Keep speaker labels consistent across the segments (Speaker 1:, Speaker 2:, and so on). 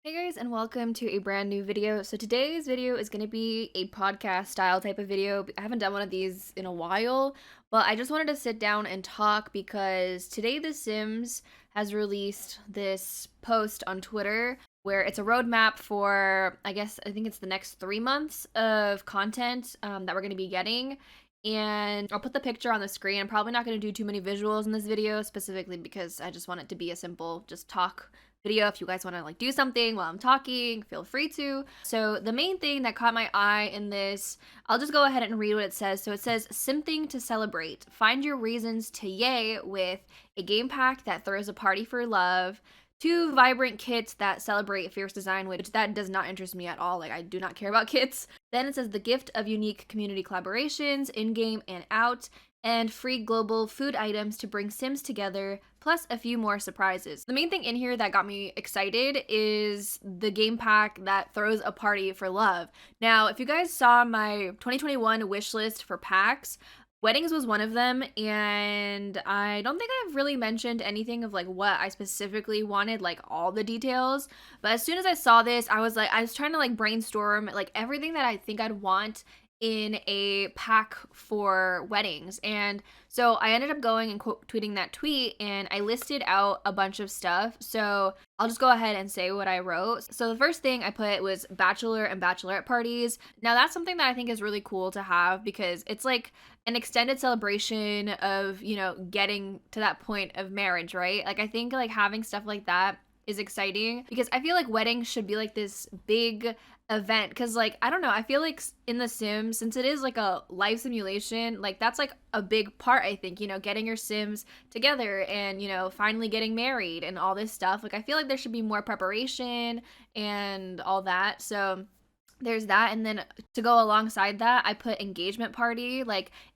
Speaker 1: Hey guys, and welcome to a brand new video. So today's video is going to be a podcast style type of video. I haven't done one of these in a while, but I just wanted to sit down and talk because today The Sims has released this post on Twitter where it's a roadmap for, I think it's the next 3 months of content that we're going to be getting. And I'll put the picture on the screen. I'm probably not going to do too many visuals in this video, specifically because I just want it to be a simple just talk video. If you guys want to do something while I'm talking, feel free to. So the main thing that caught my eye in this, I'll just go ahead and read what it says. So it says, something to celebrate. Find your reasons to yay with a game pack that throws a party for love, 2 vibrant kits that celebrate fierce design, which that does not interest me at all. I do not care about kits. Then it says the gift of unique community collaborations, in-game and out, and free global food items to bring Sims together, plus a few more surprises. The main thing in here that got me excited is the game pack that throws a party for love. Now, if you guys saw my 2021 wish list for packs, weddings was one of them, and I don't think I've really mentioned anything of what I specifically wanted, all the details. But as soon as I saw this, I was trying to brainstorm everything that I think I'd want in a pack for weddings. And so I ended up going and quote tweeting that tweet, and I listed out a bunch of stuff. So I'll just go ahead and say what I wrote. So the first thing I put was bachelor and bachelorette parties. Now that's something that I think is really cool to have because it's an extended celebration of, getting to that point of marriage, right? I think having stuff like that is exciting because I feel like weddings should be this big event because I don't know, I feel in The Sims, since it is a life simulation, that's a big part. I think, getting your Sims together and finally getting married and all this stuff, I feel there should be more preparation and all that. So there's that. And then to go alongside that, I put engagement party,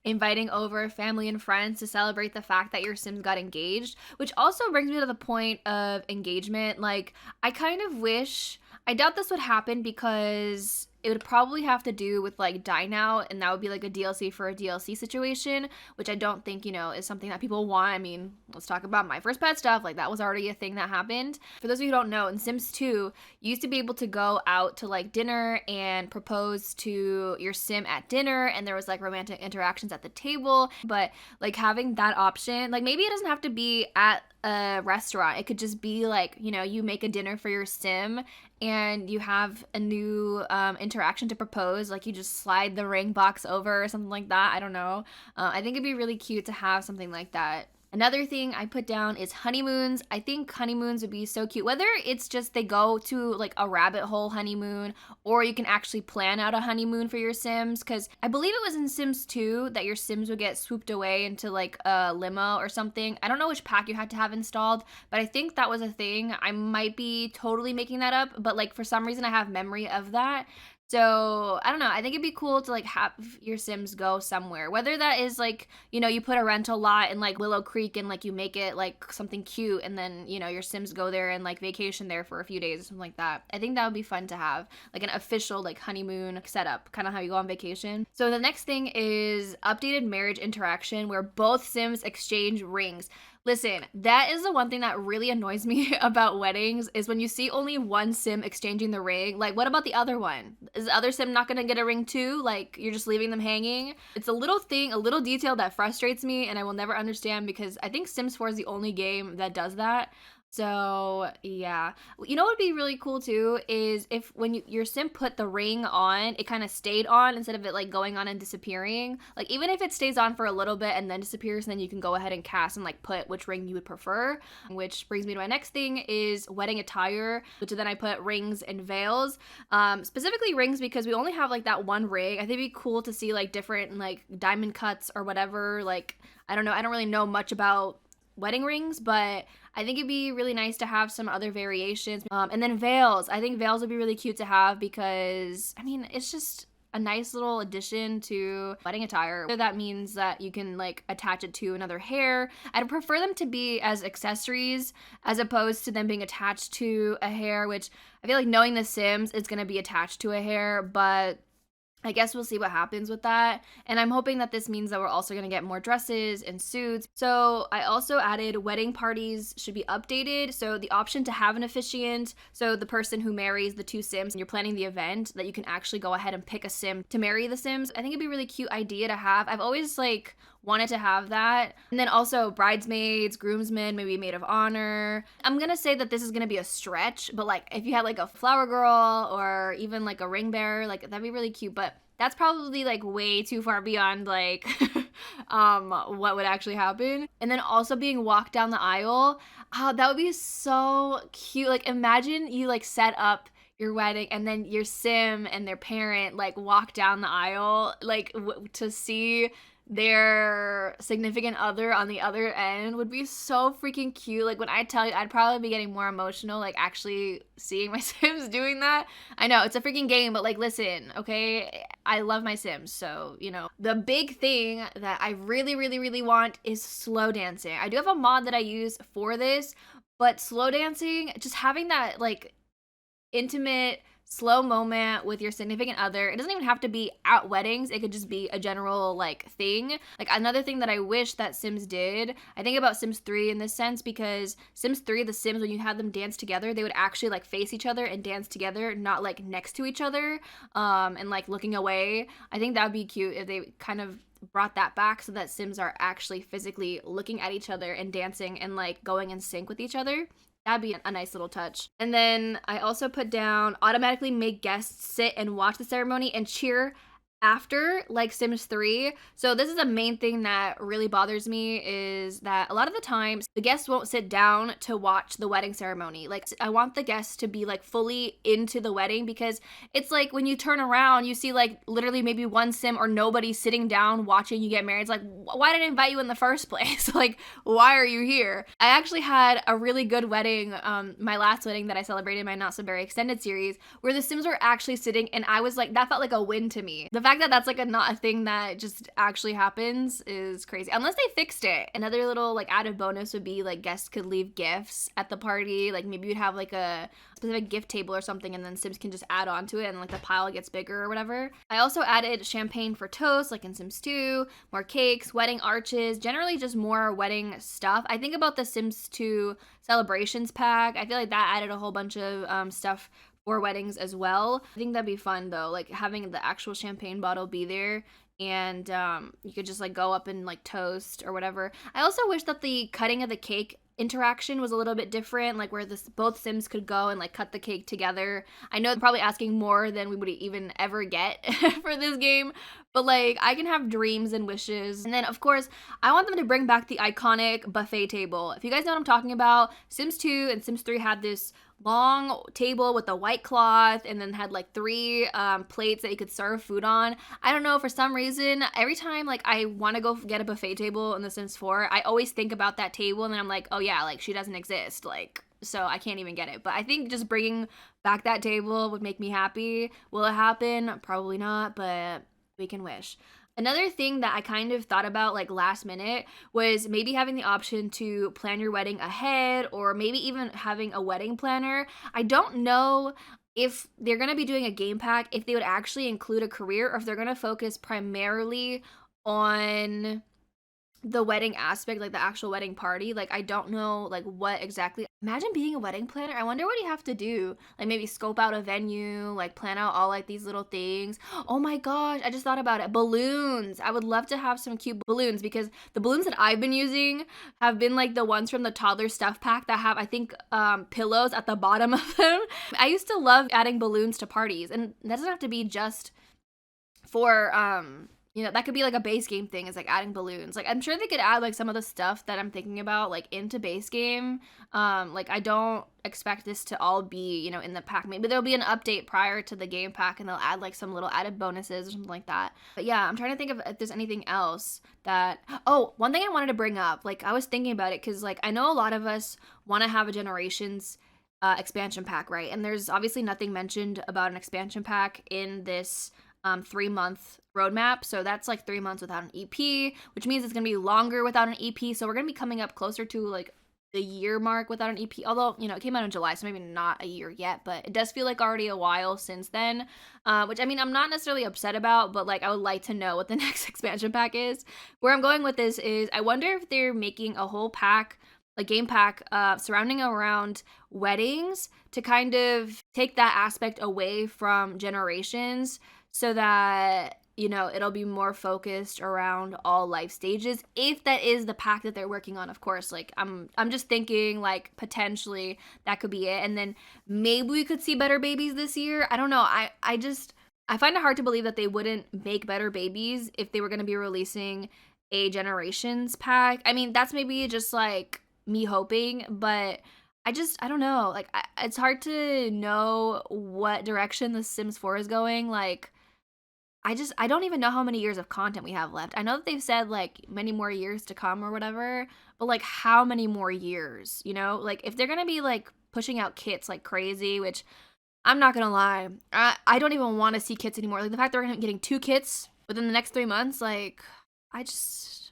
Speaker 1: inviting over family and friends to celebrate the fact that your Sims got engaged, which also brings me to the point of engagement. I kind of wish, I doubt this would happen because it would probably have to do with dine out, and that would be a DLC for a DLC situation, which I don't think, is something that people want. I mean, let's talk about my first pet stuff. That was already a thing that happened. For those of you who don't know, in Sims 2, you used to be able to go out to dinner and propose to your Sim at dinner, and there was romantic interactions at the table. But having that option, maybe it doesn't have to be at a restaurant. It could just be you make a dinner for your Sim and you have a new interaction to propose, you just slide the ring box over or something like that. I don't know. I think it'd be really cute to have something like that. Another thing I put down is honeymoons. I think honeymoons would be so cute. Whether it's just they go to a rabbit hole honeymoon, or you can actually plan out a honeymoon for your Sims. Because I believe it was in Sims 2 that your Sims would get swooped away into a limo or something. I don't know which pack you had to have installed, but I think that was a thing. I might be totally making that up, but for some reason I have memory of that. So I don't know, I think it'd be cool to have your Sims go somewhere, whether that is you put a rental lot in Willow Creek and you make it something cute, and then your Sims go there and vacation there for a few days or something like that. I think that would be fun to have an official honeymoon setup, kind of how you go on vacation. So the next thing is updated marriage interaction where both Sims exchange rings. Listen, that is the one thing that really annoys me about weddings is when you see only one Sim exchanging the ring. What about the other one? Is the other Sim not gonna get a ring too? You're just leaving them hanging? It's a little thing, a little detail that frustrates me, and I will never understand because I think Sims 4 is the only game that does that. So yeah, what would be really cool too is if when your Sim put the ring on, it kind of stayed on instead of it going on and disappearing. Even if it stays on for a little bit and then disappears, then you can go ahead and cast and put which ring you would prefer. Which brings me to my next thing is wedding attire, which then I put rings and veils. Specifically rings because we only have that one ring. I think it'd be cool to see different diamond cuts or whatever. I don't know, I don't really know much about wedding rings, but I think it'd be really nice to have some other variations. And then veils. I think veils would be really cute to have because, I mean, it's just a nice little addition to wedding attire. So that means that you can attach it to another hair. I'd prefer them to be as accessories as opposed to them being attached to a hair, which I feel knowing The Sims, it's going to be attached to a hair, but I guess we'll see what happens with that. And I'm hoping that this means that we're also going to get more dresses and suits. So I also added wedding parties should be updated. So the option to have an officiant, so the person who marries the two Sims and you're planning the event, that you can actually go ahead and pick a Sim to marry the Sims. I think it'd be a really cute idea to have. I've always like wanted to have that. And then also bridesmaids, groomsmen, maybe maid of honor. I'm gonna say that this is gonna be a stretch, but like if you had like a flower girl or even like a ring bearer, like that'd be really cute. But that's probably like way too far beyond like what would actually happen. And then also being walked down the aisle, oh, that would be so cute. Like imagine you like set up your wedding and then your Sim and their parent like walk down the aisle like to see their significant other on the other end would be so freaking cute. Like when I tell you, I'd probably be getting more emotional like actually seeing my Sims doing that. I know it's a freaking game, but like listen, okay, I love my Sims, so you know. The big thing that I really want is slow dancing. I do have a mod that I use for this, but slow dancing, just having that like intimate slow moment with your significant other. It doesn't even have to be at weddings. It could just be a general like thing. Like another thing that I wish that Sims did, I think about Sims 3 in this sense, because Sims 3, the Sims, when you had them dance together, they would actually like face each other and dance together, not like next to each other and like looking away. I think that would be cute if they kind of brought that back so that Sims are actually physically looking at each other and dancing and like going in sync with each other. That'd be a nice little touch. And then I also put down automatically make guests sit and watch the ceremony and cheer after, like Sims 3. So this is a main thing that really bothers me, is that a lot of the times the guests won't sit down to watch the wedding ceremony. Like I want the guests to be like fully into the wedding, because it's like when you turn around you see like literally maybe one Sim or nobody sitting down watching you get married. It's like, why did I invite you in the first place? Like, why are you here? I actually had a really good wedding, my last wedding that I celebrated, my not so very extended series, where the Sims were actually sitting, and I was like, that felt like a win to me. The fact that that's like not a thing that just actually happens is crazy, unless they fixed it. Another little like added bonus would be like guests could leave gifts at the party. Like maybe you'd have like a specific gift table or something, and then Sims can just add on to it and like the pile gets bigger or whatever. I also added champagne for toast, like in Sims 2, more cakes, wedding arches, generally just more wedding stuff. I think about the Sims 2 celebrations pack. I feel like that added a whole bunch of stuff for weddings as well. I think that'd be fun though, like having the actual champagne bottle be there, and you could just like go up and like toast or whatever. I also wish that the cutting of the cake interaction was a little bit different, like where both Sims could go and like cut the cake together. I know I'm probably asking more than we would even ever get for this game, but like I can have dreams and wishes. And then of course I want them to bring back the iconic buffet table. If you guys know what I'm talking about, Sims 2 and Sims 3 had this long table with a white cloth and then had like 3 plates that you could serve food on. I don't know, for some reason every time like I want to go get a buffet table in The Sims 4, I always think about that table and then I'm like, oh yeah, like she doesn't exist, like so I can't even get it. But I think just bringing back that table would make me happy. Will it happen? Probably not, but we can wish. Another thing that I kind of thought about like last minute was maybe having the option to plan your wedding ahead, or maybe even having a wedding planner. I don't know if they're going to be doing a game pack, if they would actually include a career, or if they're going to focus primarily on the wedding aspect, like the actual wedding party. Like I don't know like what exactly. Imagine being a wedding planner. I wonder what you have to do, like maybe scope out a venue, like plan out all like these little things. Oh my gosh, I just thought about it. Balloons. I would love to have some cute balloons, because the balloons that I've been using have been like the ones from the toddler stuff pack that have, I think, pillows at the bottom of them. I used to love adding balloons to parties, and that doesn't have to be just for you know, that could be like a base game thing, is like adding balloons. Like I'm sure they could add like some of the stuff that I'm thinking about like into base game. Like I don't expect this to all be, you know, in the pack. Maybe there'll be an update prior to the game pack and they'll add like some little added bonuses or something like that. But yeah, I'm trying to think of if there's anything else that, oh, one thing I wanted to bring up, like I was thinking about it because like I know a lot of us want to have a Generations expansion pack, right? And there's obviously nothing mentioned about an expansion pack in this 3-month roadmap. So that's like 3 months without an EP, which means it's gonna be longer without an EP. So we're gonna be coming up closer to like the year mark without an EP, although, you know, it came out in July, so maybe not a year yet, but it does feel like already a while since then, which, I mean, I'm not necessarily upset about, but, like, I would like to know what the next expansion pack is. Where I'm going with this is I wonder if they're making a whole pack, like, game pack, surrounding around weddings to kind of take that aspect away from generations so that, you know, it'll be more focused around all life stages, if that is the pack that they're working on, of course. Like, I'm just thinking, like, potentially that could be it, and then maybe we could see better babies this year. I don't know. I find it hard to believe that they wouldn't make better babies if they were going to be releasing a generations pack. I mean, that's maybe just like me hoping, but I don't know. Like, it's hard to know what direction the Sims 4 is going. Like, I don't even know how many years of content we have left. I know that they've said, like, many more years to come or whatever, but, like, how many more years, you know? Like, if they're gonna be, like, pushing out kits like crazy, which I'm not gonna lie, I don't even want to see kits anymore. Like, the fact that we're gonna be getting 2 kits within the next 3 months, like, I just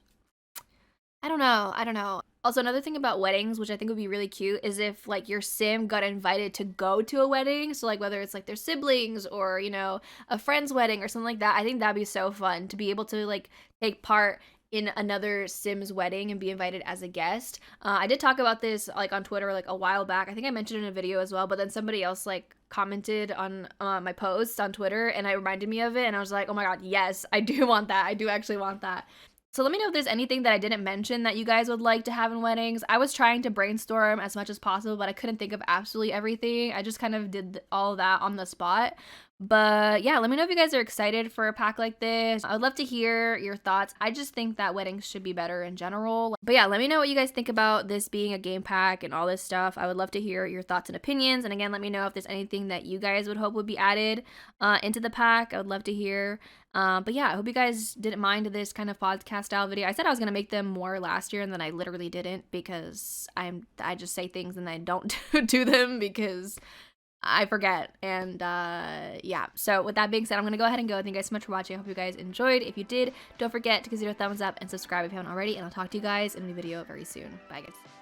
Speaker 1: I don't know. Also, another thing about weddings, which I think would be really cute, is if, like, your sim got invited to go to a wedding. So, like, whether it's, like, their siblings or, you know, a friend's wedding or something like that. I think that'd be so fun to be able to, like, take part in another sim's wedding and be invited as a guest. I did talk about this, like, on Twitter, like, a while back. I think I mentioned it in a video as well, but then somebody else, like, commented on my post on Twitter, and it reminded me of it, and I was like, oh my god, yes, I do want that. I do actually want that. So let me know if there's anything that I didn't mention that you guys would like to have in weddings. I was trying to brainstorm as much as possible, but I couldn't think of absolutely everything. I just kind of did all that on the spot. But yeah, let me know if you guys are excited for a pack like this. I would love to hear your thoughts. I just think that weddings should be better in general. But yeah, let me know what you guys think about this being a game pack and all this stuff. I would love to hear your thoughts and opinions. And again, let me know if there's anything that you guys would hope would be added into the pack. I would love to hear. But yeah, I hope you guys didn't mind this kind of podcast style video. I said I was gonna make them more last year, and then I literally didn't, because I just say things and I don't do them because I forget. And yeah, so with that being said, I'm gonna go ahead and go. Thank you guys so much for watching. I hope you guys enjoyed. If you did, don't forget to consider a thumbs up and subscribe if you haven't already, and I'll talk to you guys in a new video very soon. Bye guys.